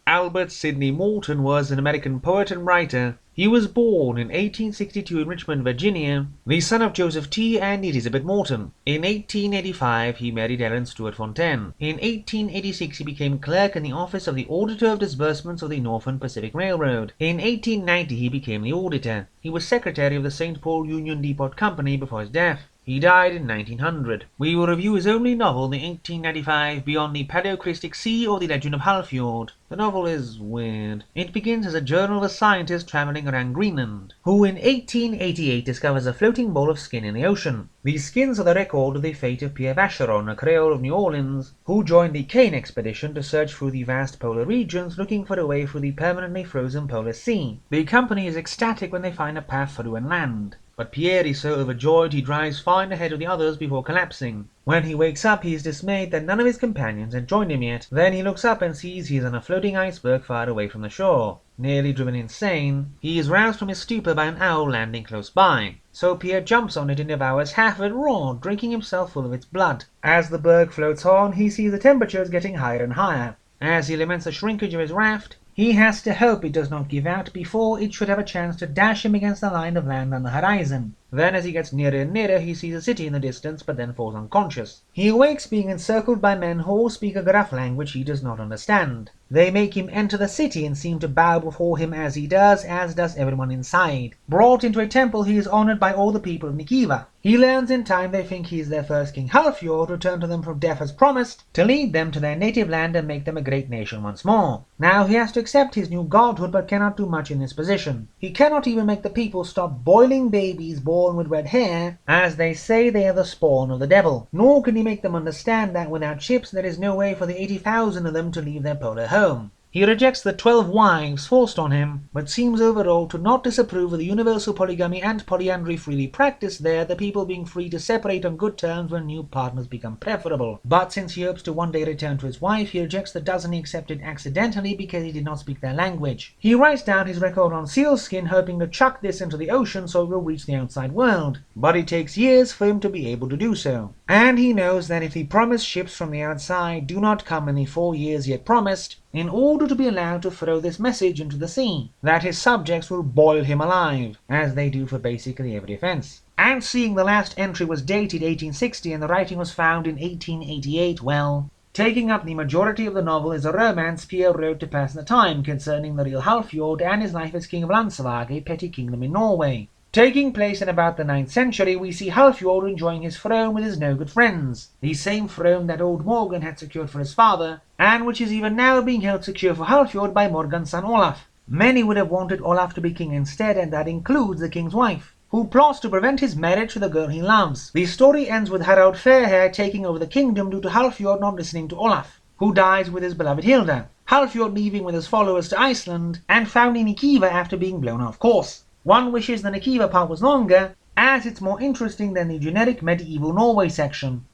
Albert Sidney Morton was an American poet and writer. He was born in 1862 in Richmond, Virginia, the son of Joseph T. and Elizabeth Morton. In 1885, he married Ellen Stuart Fontaine. In 1886, he became clerk in the office of the Auditor of Disbursements of the Northern Pacific Railroad. In 1890, he became the auditor. He was secretary of the St. Paul Union Depot Company before his death. He died in 1900. We will review his only novel, the 1895 Beyond the Palæocrystic Sea or the Legend of Halfjord. The novel is weird. It begins as a journal of a scientist traveling around Greenland, who in 1888 discovers a floating ball of skin in the ocean. These skins are the record of the fate of Pierre Vacheron, a Creole of New Orleans, who joined the Kane expedition to search through the vast polar regions looking for a way through the permanently frozen polar sea. The company is ecstatic when they find a path through and land. But Pierre is so overjoyed he drives far ahead of the others before collapsing. When he wakes up, he is dismayed that none of his companions had joined him yet. Then he looks up and sees he is on a floating iceberg far away from the shore. Nearly driven insane, he is roused from his stupor by an owl landing close by. So Pierre jumps on it and devours half of it raw, drinking himself full of its blood. As the berg floats on, he sees the temperatures getting higher and higher. As he laments the shrinkage of his raft, he has to hope it does not give out before it should have a chance to dash him against the line of land on the horizon. Then as he gets nearer and nearer, he sees a city in the distance, but then falls unconscious. He awakes being encircled by men who all speak a gruff language he does not understand. They make him enter the city and seem to bow before him as he does, as does everyone inside. Brought into a temple, he is honored by all the people of Nikiva. He learns in time they think he is their first king Halfjord, returned to them from death as promised, to lead them to their native land and make them a great nation once more. Now he has to accept his new godhood, but cannot do much in this position. He cannot even make the people stop boiling babies born with red hair, as they say they are the spawn of the devil. Nor can he make them understand that without ships there is no way for the 80,000 of them to leave their polar home. He rejects the 12 wives forced on him, but seems overall to not disapprove of the universal polygamy and polyandry freely practiced there, the people being free to separate on good terms when new partners become preferable. But since he hopes to one day return to his wife, he rejects the dozen he accepted accidentally because he did not speak their language. He writes down his record on sealskin, hoping to chuck this into the ocean so it will reach the outside world. But it takes years for him to be able to do so. And he knows that if the promised ships from the outside do not come in the 4 years yet promised, in order to be allowed to throw this message into the sea, that his subjects will boil him alive, as they do for basically every offense. And seeing the last entry was dated 1860 and the writing was found in 1888, well, taking up the majority of the novel is a romance Pierre wrote to pass the time concerning the real Halfjord and his life as king of Landsvag, a petty kingdom in Norway. Taking place in about the 9th century, we see Halfjord enjoying his throne with his no-good friends, the same throne that old Morgan had secured for his father, and which is even now being held secure for Halfjord by Morgan's son Olaf. Many would have wanted Olaf to be king instead, and that includes the king's wife, who plots to prevent his marriage to the girl he loves. The story ends with Harald Fairhair taking over the kingdom due to Halfjord not listening to Olaf, who dies with his beloved Hilda, Halfjord leaving with his followers to Iceland, and founding Nikiva after being blown off course. One wishes the Nikiva part was longer, as it's more interesting than the generic medieval Norway section.